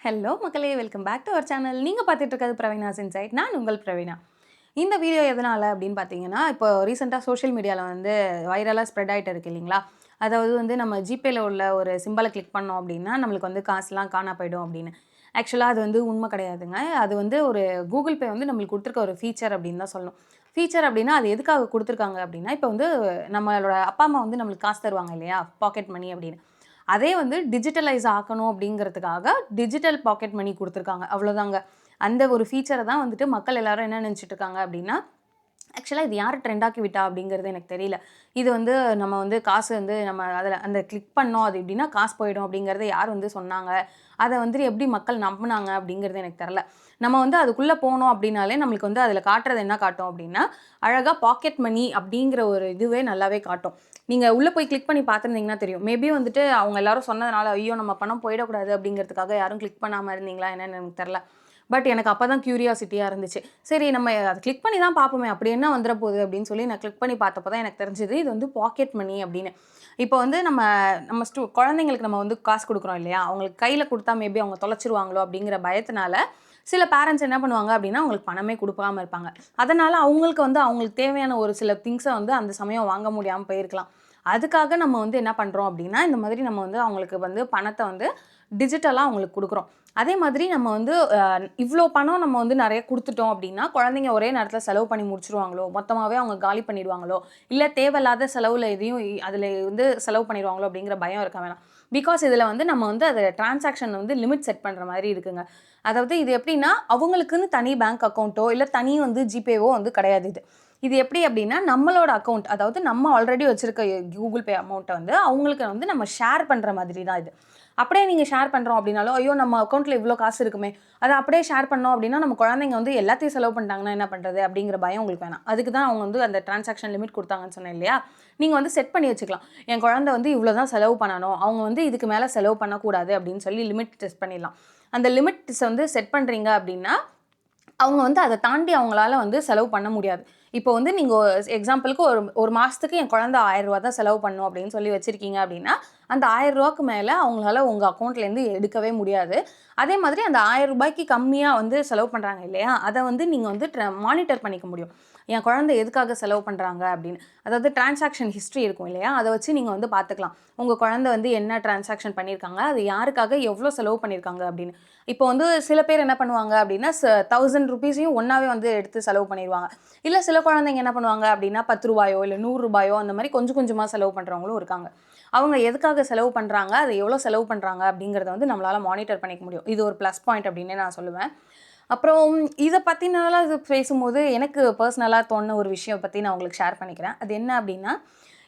Hello மக்களே, welcome back to our channel. நீங்கள் பார்த்துட்டு இருக்கிறது பிரவீனாஸ் இன்சைட். நான் உங்கள் பிரவீனா. இந்த வீடியோ எதனால் அப்படின்னு பார்த்தீங்கன்னா, இப்போ ரீசெண்டாக சோஷியல் மீடியாவில் வந்து வைரலாக ஸ்ப்ரெட் ஆகிட்டு இருக்கு இல்லைங்களா? அதாவது வந்து நம்ம ஜிபேல உள்ள ஒரு சிம்பலை கிளிக் பண்ணோம் அப்படின்னா நம்மளுக்கு வந்து காசுலாம் காணா போயிடும் அப்படின்னு. ஆக்சுவலாக அது வந்து உண்மை கிடையாதுங்க. அது வந்து ஒரு கூகுள் பே வந்து நம்மளுக்கு கொடுத்துருக்க ஒரு ஃபீச்சர் அப்படின்னு தான் சொல்லணும். ஃபீச்சர் அப்படின்னா அது எதுக்காக கொடுத்துருக்காங்க அப்படின்னா, இப்போ வந்து நம்மளோட அப்பா அம்மா வந்து நம்மளுக்கு காசு தருவாங்க இல்லையா, பாக்கெட் மணி அப்படின்னு. அதே வந்து டிஜிட்டலைஸ் ஆக்கணும் அப்படிங்கிறதுக்காக டிஜிட்டல் பாக்கெட் மணி குடுத்துருக்காங்க. அவ்வளோதாங்க. அந்த ஒரு ஃபீச்சர தான் வந்துட்டு மக்கள் எல்லாரும் என்ன நெனச்சுட்டு இருக்காங்க அப்படின்னா, ஆக்சுவலா இது யாரு ட்ரெண்ட் ஆக்கி விட்டா அப்படிங்கிறது எனக்கு தெரியல. இது வந்து நம்ம வந்து காசு வந்து நம்ம அதில அந்த கிளிக் பண்ணோம் அது எப்படின்னா காசு போயிடும் அப்படிங்கிறத யார் வந்து சொன்னாங்க? அத வந்துட்டு எப்படி மக்கள் நம்புனாங்க அப்படிங்கிறது எனக்கு தெரியல. நம்ம வந்து அதுக்குள்ள போனோம் அப்படின்னாலே நம்மளுக்கு வந்து அதில காட்டுறது என்ன காட்டும் அப்படின்னா, அழகா பாக்கெட் மணி அப்படிங்கிற ஒரு இதுவே நல்லாவே காட்டும். நீங்க உள்ள போய் கிளிக் பண்ணி பார்த்துருந்தீங்கன்னா தெரியும். மேபி வந்துட்டு அவங்க எல்லாரும் சொன்னதுனால, ஐயோ! நம்ம பணம் போயிடக்கூடாது அப்படிங்கிறதுக்காக யாரும் கிளிக் பண்ணாம இருந்தீங்களா என்னன்னு எனக்கு தெரியல. பட் எனக்கு அப்ப தான் கியூரியாசிட்டியா இருந்துச்சு. சரி நம்ம அத கிளிக் பண்ணி தான் பார்ப்போமே, அப்படி என்ன வந்துற போகுது அப்படின்னு சொல்லி நான் கிளிக் பண்ணி பார்த்தப்ப தான் எனக்கு தெரிஞ்சது, இது வந்து பாக்கெட் மணி அப்படின்னு. இப்போ வந்து நம்ம நம்ம குழந்தைங்களுக்கு நம்ம வந்து காசு குடுக்குறோம் இல்லையா? அவங்களுக்கு கையில குடுத்தா மேபி அவங்க தொலைச்சுருவாங்களோ அப்படிங்கிற பயத்தினால, சில பேரண்ட்ஸ் என்ன பண்ணுவாங்க அப்படின்னா, அவங்களுக்கு பணமே குடுக்காம இருப்பாங்க. அதனால அவங்களுக்கு வந்து அவங்களுக்கு தேவையான ஒரு சில திங்ஸ வந்து அந்த சமயம் வாங்க முடியாம போயிருக்கலாம். அதுக்காக நம்ம வந்து என்ன பண்றோம் அப்படின்னா, இந்த மாதிரி நம்ம வந்து அவங்களுக்கு வந்து பணத்த வந்து டிஜிட்டலா அவங்களுக்கு குடுக்குறோம். அதே மாதிரி நம்ம வந்து இவ்ளோ பணம் நம்ம வந்து நெறைய குடுத்துட்டோம் அப்படின்னா, குழந்தைங்க ஒரே நேரத்தில செலவு பண்ணி முடிச்சுருவாங்களோ, மொத்தமாவே அவங்க காலி பண்ணிடுவாங்களோ, இல்ல தேவையில்லாத செலவுல எதையும் அதில வந்து செலவு பண்ணிருவாங்களோ அப்படிங்கிற பயம் இருக்க வேணாம். பிகாஸ் இதில வந்து நம்ம வந்து அத டிரான்சாக்ஷன் வந்து லிமிட் செட் பண்ற மாரி இருக்குங்க. அதாவது இது எப்படின்னா, அவங்களுக்குன்னு தனி பேங்க் அக்கவுண்டோ, இல்ல தனி வந்து ஜிபேவோ வந்து கிடையாது இது. இது எப்படி அப்படின்னா, நம்மளோட அக்கவுண்ட் அதாவது நம்ம ஆல்ரெடி வச்சிருக்க கூகுள் பே அமௌண்ட்ட வந்து அவங்களுக்கு வந்து நம்ம ஷேர் பண்ற மாதிரி தான் இது. அப்படியே நீங்க ஷேர் பண்றோம் அப்படின்னாலும், ஐயோ! நம்ம அக்கவுண்ட்ல இவ்ளோ காசு இருக்குமே, அத அப்படியே ஷேர் பண்ணோம் அப்படின்னா, நம்ம குழந்தைங்க வந்து எல்லாத்தையும் செலவு பண்ணிட்டாங்கன்னா என்ன பண்றது? அப்படிங்கிற பயம் உங்களுக்கு வேணாம். அதுக்கு தான் அவங்க வந்து அந்த டிரான்சாக்ஷன் லிமிட் குடுத்தாங்கன்னு சொன்னேன் இல்லையா? நீங்க வந்து செட் பண்ணி வச்சுக்கலாம். என் குழந்தை வந்து இவ்ளோ தான் செலவு பண்ணணும். அவங்க வந்து இதுக்கு மேல செலவு பண்ணக்கூடாது அப்படின்னு சொல்லி லிமிட் செட் பண்ணிடலாம். அந்த லிமிட்ஸ் வந்து செட் பண்றீங்க அப்படின்னா, அவங்க வந்து அத தாண்டி அவங்களால வந்து செலவு பண்ண முடியாது. இப்போ வந்து நீங்க எக்ஸாம்பிளுக்கு ஒரு ஒரு மாசத்துக்கு என் குழந்தை ரூ. 1000 தான் செலவு பண்ணும் அப்படின்னு சொல்லி வச்சிருக்கீங்க அப்படின்னா, அந்த ரூ. 1000க்கு மேல அவங்களால உங்க அக்கவுண்ட்லேருந்து எடுக்கவே முடியாது. அதே மாதிரி அந்த ரூ. 1000க்கு கம்மியா வந்து செலவு பண்றாங்க இல்லையா? அத வந்து நீங்க வந்து மானிட்டர் பண்ணிக்க முடியும். என் குழந்தை எதுக்காக செலவு பண்றாங்க அப்படின்னு. அதாவது டிரான்சாக்ஷன் ஹிஸ்ட்ரி இருக்கும் இல்லையா? அத வச்சு நீங்க வந்து பார்த்துக்கலாம். உங்க குழந்தை வந்து என்ன டிரான்சாக்ஷன் பண்ணியிருக்காங்க, அது யாருக்காக எவ்வளோ செலவு பண்ணியிருக்காங்க அப்படின்னு. இப்போ வந்து சில பேர் என்ன பண்ணுவாங்க அப்படின்னா, ₹1000 ஒண்ணாவே வந்து எடுத்து செலவு பண்ணிருவாங்க. இல்ல சில குழந்தைங்க என்ன பண்ணுவாங்க அப்படின்னா, ₹10 இல்ல ₹100 அந்த மாரி கொஞ்சம் கொஞ்சமா செலவு பண்றவங்களும் இருக்காங்க. அவங்க எதுக்காக செலவு பண்றாங்க, அது எவ்வளோ செலவு பண்றாங்க அப்படிங்கிறத வந்து நம்மளால மானிட்டர் பண்ணிக்க முடியும். இது ஒரு ப்ளஸ் பாயிண்ட் அப்படின்னே நான் சொல்லுவேன். அப்புறம் இத பத்தினால இது பேசும்போது எனக்கு பெர்சனலா தோணுன ஒரு விஷயம் பத்தி நான் உங்களுக்கு ஷேர் பண்ணிக்கிறேன். அது என்ன அப்படின்னா,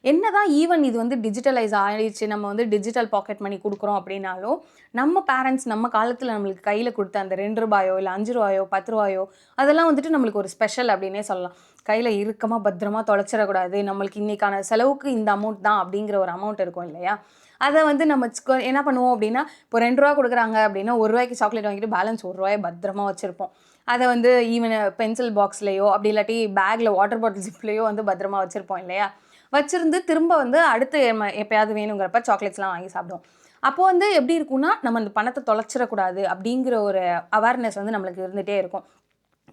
என்னதான் ஈவன் இது வந்து டிஜிட்டலைஸ் ஆயிடுச்சு. நம்ம வந்து டிஜிட்டல் பாக்கெட் மணி குடுக்குறோம் அப்படின்னாலும், நம்ம பேரண்ட்ஸ் நம்ம காலத்துல நம்மளுக்கு கையில குடுத்த அந்த ரூ. 2 இல்ல ரூ. 5 ரூ. 10 அதெல்லாம் வந்துட்டு நம்மளுக்கு ஒரு ஸ்பெஷல் அப்படின்னே சொல்லலாம். கையில இறுக்கமா பத்திரமா தொலைச்சிடக்கூடாது. நம்மளுக்கு இன்னைக்கான செலவுக்கு இந்த அமௌண்ட் தான் அப்படிங்கிற ஒரு அமௌண்ட் இருக்கும் இல்லையா? அத வந்து நம்ம என்ன பண்ணுவோம் அப்படின்னா, இப்போ ரூ. 2 குடுக்குறாங்க அப்படின்னா, ரூ. 1க்கு சாக்லேட் வாங்கிட்டு பேலன்ஸ் ரூ. 1 பத்திரமா வச்சிருப்போம். அத வந்து ஈவன் பென்சில் பாக்ஸ்லயோ, அப்படி இல்லாட்டி பேக்ல வாட்டர் பாட்டில் ஜிப்லயோ வந்து பத்திரமா வச்சிருப்போம் இல்லையா? வச்சிருந்து திரும்ப வந்து அடுத்து எப்பயாவது வேணுங்கிறப்ப சாக்லேட்ஸ்லாம் வாங்கி சாப்பிடுவோம். அப்போ வந்து எப்படி இருக்கும்னா, நம்ம அந்த பணத்த தொலைச்சிடக்கூடாது அப்படிங்கிற ஒரு அவேர்னஸ் வந்து நம்மளுக்கு இருந்துட்டே இருக்கும்.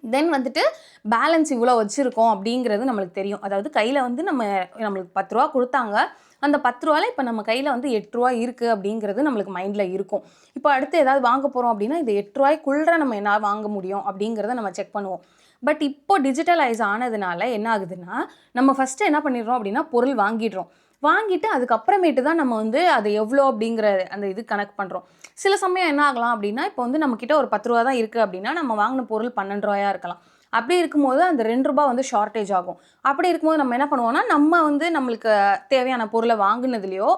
தென் வந்துட்டு பேலன்ஸ் இவ்வளோ வச்சிருக்கோம் அப்படிங்கிறது நம்மளுக்கு தெரியும். அதாவது கையில வந்து நம்மளுக்கு ரூ. 10 குடுத்தாங்க. அந்த ரூ. 10ல இப்ப நம்ம கையில வந்து ரூ. 8 இருக்கு அப்படிங்கிறது நம்மளுக்கு மைண்ட்ல இருக்கும். இப்போ அடுத்து ஏதாவது வாங்க போறோம் அப்படின்னா, இது ரூ. 8க்குள்ள நம்ம என்னால வாங்க முடியும் அப்படிங்கிறத நம்ம செக் பண்ணுவோம். பட் இப்போ டிஜிட்டலைஸ் ஆனதுனால என்ன ஆகுதுன்னா, நம்ம ஃபர்ஸ்ட்டு என்ன பண்ணிடுறோம் அப்படின்னா, பொருள் வாங்கிடுறோம். வாங்கிட்டு அதுக்கப்புறமேட்டு தான் நம்ம வந்து அது எவ்வளோ அப்படிங்கிற அந்த இது கணக்கு பண்றோம். சில சமயம் என்ன ஆகலாம் அப்படின்னா, இப்போ வந்து நம்மகிட்ட ஒரு ரூ. 10 தான் இருக்கு அப்படின்னா, நம்ம வாங்கின பொருள் ரூ. 12 இருக்கலாம். அப்படி இருக்கும்போது அந்த ரூ. 2 வந்து ஷார்டேஜ் ஆகும். அப்படி இருக்கும்போது நம்ம என்ன பண்ணுவோம்னா, நம்ம வந்து நம்மளுக்கு தேவையான பொருள வாங்குனதுலயோ,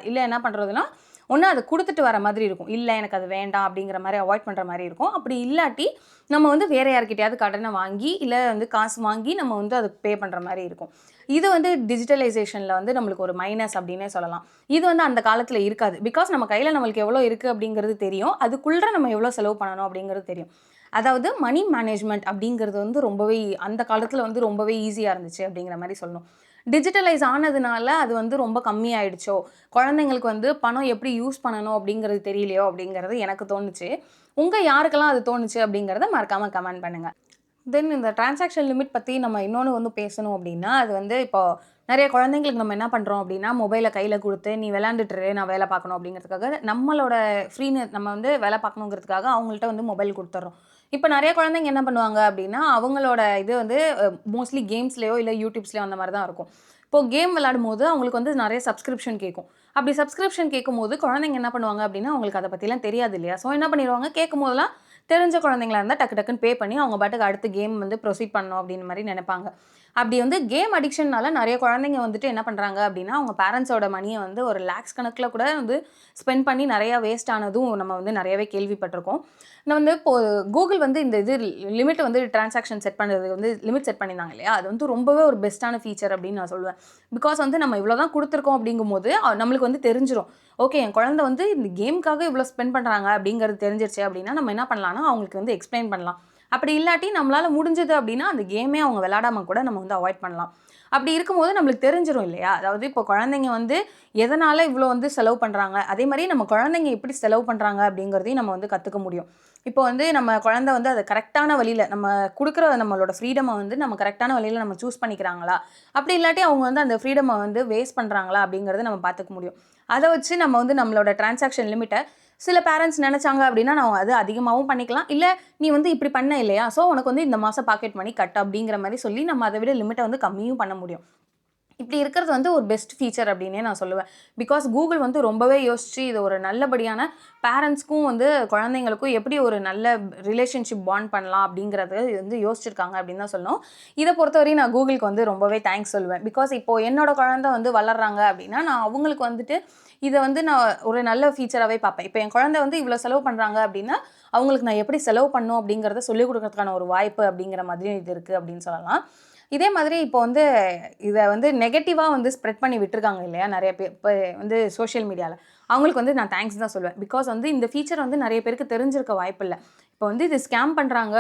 இல்ல என்ன பண்றதுன்னா, ஒண்ணு அத குடுத்துட்டு வர மாதிரி இருக்கும். இல்ல எனக்கு அது வேண்டாம் அப்படிங்கிற மாரி அவாய்ட் பண்ற மாரி இருக்கும். அப்படி இல்லாட்டி, நம்ம வந்து வேற யார்கிட்டயாவது கடன வாங்கி, இல்ல வந்து காசு வாங்கி நம்ம வந்து அதுக்கு பே பண்ற மாரி இருக்கும். இது வந்து டிஜிட்டலைசேஷன்ல வந்து நம்மளுக்கு ஒரு மைனஸ் அப்படின்னே சொல்லலாம். இது வந்து அந்த காலத்துல இருக்காது. பிகாஸ் நம்ம கையில நம்மளுக்கு எவ்வளோ இருக்கு அப்படிங்கிறது தெரியும். அதுக்குள்ள நம்ம எவ்வளோ செலவு பண்ணணும் அப்படிங்கிறது தெரியும். அதாவது மனி மேனேஜ்மென்ட் அப்படிங்கிறது வந்து ரொம்பவே அந்த காலத்துல வந்து ரொம்பவே ஈஸியா இருந்துச்சு அப்படிங்கிற மாரி சொல்லணும். டிஜிட்டலைஸ் ஆனதுனால அது வந்து ரொம்ப கம்மியாயிடுச்சோ, குழந்தைங்களுக்கு வந்து பணம் எப்படி யூஸ் பண்ணணும் அப்படிங்கிறது தெரியலையோ அப்படிங்கிறது எனக்கு தோணுச்சு. யாருக்கெல்லாம் அது தோணுச்சு அப்படிங்கிறத மறக்காம கமெண்ட் பண்ணுங்க. தென் இந்த டிரான்சாக்ஷன் லிமிட் பத்தி நம்ம இன்னொன்னு வந்து பேசணும் அப்படின்னா, அது வந்து இப்போ நெறைய குழந்தைங்களுக்கு நம்ம என்ன பண்றோம் அப்படின்னா, மொபைல கையில குடுத்து, "நீ விளையாண்டுட்டு இரு, நான் வேலை பார்க்கணும்." அப்படிங்கிறதுக்காக நம்மளோட நம்ம வந்து வேலை பார்க்கணுங்கிறதுக்காக அவங்கள்ட்ட வந்து மொபைல் குடுத்துர்றோம். இப்ப நெறைய குழந்தைங்க என்ன பண்ணுவாங்க அப்படின்னா, அவங்களோட இது வந்து மோஸ்ட்லி கேம்ஸ்லயோ இல்ல யூடியூப்ஸ்லயோ அந்த மாரி தான் இருக்கும். இப்போ கேம் விளையாடும்போது அவங்களுக்கு வந்து நெறைய சப்ஸ்கிரிப்ஷன் கேட்கும். அப்படி சப்ஸ்கிரிப்ஷன் கேட்கும்போது குழந்தைங்க என்ன பண்ணுவாங்க அப்படின்னா, அவங்களுக்கு அத பத்திலாம் தெரியாது இல்லையா? ஸோ என்ன பண்ணிருவாங்க, கேட்கும்போதெல்லாம் தெரிஞ்ச குழந்தைங்களா இருந்தா டக்கு டக்குன்னு பே பண்ணி அவங்க பாட்டுக்கு அடுத்த கேம் வந்து ப்ரொசீட் பண்ணணும் அப்படின்னு மாரி நெனைப்பாங்க. அப்படி வந்து கேம் அடிக்ஷன்னால நெறைய குழந்தைங்க வந்துட்டு என்ன பண்றாங்க அப்படின்னா, அவங்க பேரண்ட்ஸோட மணிய வந்து ஒரு லேக்ஸ் கணக்குல கூட வந்து ஸ்பெண்ட் பண்ணி நெறைய வேஸ்ட் ஆனதும் நம்ம வந்து நெறையவே கேள்விப்பட்டிருக்கோம். நான் வந்து இப்போ Google வந்து இந்த லிமிட் வந்து டிரான்சாக்ஷன் செட் பண்றது வந்து லிமிட் செட் பண்ணியிருந்தாங்க இல்லையா? அது வந்து ரொம்பவே ஒரு பெஸ்ட்டான ஃபீச்சர் அப்படின்னு நான் சொல்லுவேன். பிகாஸ் வந்து நம்ம இவ்வளோ தான் குடுத்துருக்கோம் அப்படிங்கும்போது, நம்மளுக்கு வந்து தெரிஞ்சிரும். ஓகே, என் குழந்தை வந்து இந்த கேம்க்காக இவ்வளோ ஸ்பெண்ட் பண்றாங்க அப்படிங்கிறது தெரிஞ்சிருச்சு அப்படின்னா, நம்ம என்ன பண்ணலாம்னா, அவங்களுக்கு வந்து எக்ஸ்ப்ளைன் பண்ணலாம். அப்படி இல்லாட்டி நம்மளால முடிஞ்சது அப்படின்னா, அந்த கேமே அவங்க விளையாடாம கூட நம்ம வந்து அவாய்ட் பண்ணலாம். அப்படி இருக்கும்போது நம்மளுக்கு தெரிஞ்சிரும் இல்லையா? அதாவது இப்போ குழந்தைங்க வந்து எதனால இவ்வளோ வந்து செலவு பண்றாங்க? அதே மாரி நம்ம குழந்தைங்க எப்படி செலவு பண்றாங்க அப்படிங்கிறதையும் நம்ம வந்து கத்துக்க முடியும். இப்போ வந்து நம்ம குழந்தை வந்து அத கரெக்ட்டான வழியில நம்ம குடுக்குற நம்மளோட ஃப்ரீடம வந்து நம்ம கரெக்ட்டான வழியில நம்ம சூஸ் பண்ணிக்கிறாங்களா? அப்படி இல்லாட்டி அவங்க வந்து அந்த ஃப்ரீடம வந்து வேஸ்ட் பண்றாங்களா? அப்படிங்கிறத நம்ம பார்த்துக்க முடியும். அத வச்சு நம்ம வந்து நம்மளோட டிரான்சாக்ஷன் லிமிட்ட சில பேரண்ட்ஸ் நெனச்சாங்க அப்படின்னா, நான் அது அதிகமாவும் பண்ணிக்கலாம். இல்ல நீ வந்து இப்படி பண்ண இல்லையா? ஸோ உனக்கு வந்து இந்த மாசம் பாக்கெட் மணி கட் அப்படிங்கிற மாரி சொல்லி நம்ம அத விட லிமிட்ட வந்து கம்மியும் பண்ண முடியும். இப்படி இருக்கிறது வந்து ஒரு பெஸ்ட் ஃபீச்சர் அப்படின்னே நான் சொல்லுவேன். பிகாஸ் Google வந்து ரொம்பவே யோசிச்சு இது ஒரு நல்லபடியான பேரண்ட்ஸ்க்கும் வந்து குழந்தைங்களுக்கும் எப்படி ஒரு நல்ல ரிலேஷன்ஷிப் பாண்ட் பண்ணலாம் அப்படிங்கிறது வந்து யோசிச்சிருக்காங்க அப்படின்னு தான் சொல்லணும். இத பொறுத்தவரையும் நான் Googleக்கு வந்து ரொம்பவே தேங்க்ஸ் சொல்லுவேன். பிகாஸ் இப்போ என்னோட குழந்தை வந்து வளர்றாங்க அப்படின்னா, நான் அவங்களுக்கு வந்துட்டு இத வந்து நான் ஒரு நல்ல ஃபீச்சராவே பார்ப்பேன். இப்போ என் குழந்தை வந்து இவ்வளோ செலவு பண்றாங்க அப்படின்னா, அவங்களுக்கு நான் எப்படி செலவு பண்ணணும் அப்படிங்கிறத சொல்லிக் குடுக்கறதுக்கான ஒரு வாய்ப்பு அப்படிங்கிற மாதிரியும் இது இருக்கு அப்படின்னு சொல்லலாம். இதே மாதிரி இப்போ வந்து இத வந்து நெகட்டிவா வந்து ஸ்ப்ரெட் பண்ணி விட்டுருக்காங்க இல்லையா? நெறைய பேர். இப்ப வந்து சோஷியல் மீடியால. அவங்களுக்கு வந்து நான் தேங்க்ஸ் தான் சொல்லுவேன். பிகாஸ் வந்து இந்த ஃபீச்சர் வந்து நெறைய பேருக்கு தெரிஞ்சிருக்க வாய்ப்பில்ல. இப்போ வந்து இது ஸ்கேம் பண்றாங்க.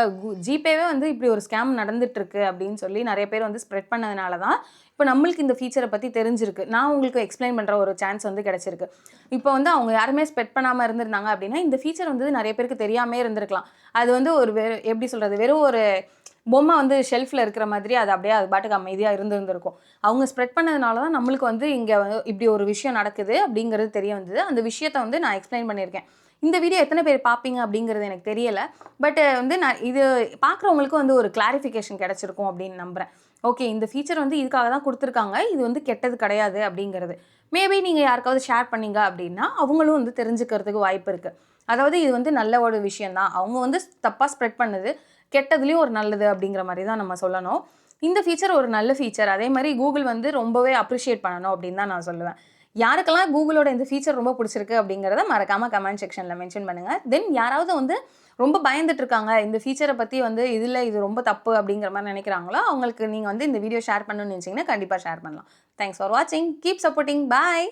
ஜிபேவே வந்து இப்படி ஒரு ஸ்கேம் நடந்துட்டுருக்கு அப்படின்னு சொல்லி நெறைய பேர் வந்து ஸ்ப்ரெட் பண்ணதுனால தான், இப்போ நம்மளுக்கு இந்த ஃபீச்சர பத்தி தெரிஞ்சிருக்கு. நான் உங்களுக்கு எக்ஸ்ப்ளைன் பண்ற ஒரு சான்ஸ் வந்து கிடைச்சிருக்கு. இப்போ வந்து அவங்க யாருமே ஸ்ப்ரெட் பண்ணாம இருந்திருந்தாங்க அப்படின்னா, இந்த ஃபீச்சர் வந்து நெறைய பேருக்கு தெரியாமயே இருந்திருக்கலாம். அது வந்து ஒரு எப்படி சொல்றது? வெறும் ஒரு பொம்மை வந்து ஷெல்ஃப்ல இருக்கிற மாதிரி அது அப்படியே அது பாட்டுக்கு அமைதியா இருந்திருக்கும். அவங்க ஸ்ப்ரெட் பண்ணதுனால தான் நம்மளுக்கு வந்து இங்க வந்து இப்படி ஒரு விஷயம் நடக்குது அப்படிங்கிறது தெரிய வந்தது. அந்த விஷயத்த வந்து நான் எக்ஸ்ப்ளைன் பண்ணியிருக்கேன். இந்த வீடியோ எத்தன பேர் பார்ப்பீங்க அப்படிங்கிறது எனக்கு தெரியல. பட் வந்து நான் இது பார்க்குறவங்களுக்கும் வந்து ஒரு கிளாரிஃபிகேஷன் கிடைச்சிருக்கும் அப்படின்னு நம்புறேன். ஓகே, இந்த ஃபீச்சர் வந்து இதுக்காக தான் குடுத்துருக்காங்க. இது வந்து கெட்டது கிடையாது அப்படிங்கிறது. மேபி நீங்க யாருக்காவது ஷேர் பண்ணீங்க அப்படின்னா, அவங்களும் வந்து தெரிஞ்சுக்கிறதுக்கு வாய்ப்பு இருக்கு. அதாவது இது வந்து நல்ல ஒரு விஷயம் தான். அவங்க வந்து தப்பா ஸ்ப்ரெட் பண்ணுது. கெட்டதுலயும் ஒரு நல்லது அப்படிங்கிற மாரி தான் நம்ம சொல்லணும். இந்த ஃபீச்சர் ஒரு நல்ல ஃபீச்சர். அதே மாரி Google வந்து ரொம்பவே அப்ரிஷியேட் பண்ணணும் அப்படின்னு தான் நான் சொல்லுவேன். யாருக்கெல்லாம் Googleஓட இந்த ஃபீச்சர் ரொம்ப புடிச்சிருக்கு அப்படிங்கிறத மறக்காம கமெண்ட் செக்ஷன்ல மென்ஷன் பண்ணுங்க. தென் யாராவது வந்து ரொம்ப பயந்துட்டு இருக்காங்க. இந்த ஃபீச்சர பத்தி வந்து இது ரொம்ப தப்பு அப்படிங்கிற மாரி நெனைக்கிறாங்களோ, அவங்களுக்கு நீங்க வந்து இந்த வீடியோ ஷேர் பண்ணணும்னு நெனச்சீங்கன்னா கண்டிப்பா ஷேர் பண்ணலாம். தேங்க்ஸ் ஃபார் வாட்சிங். Keep supporting. பாய்.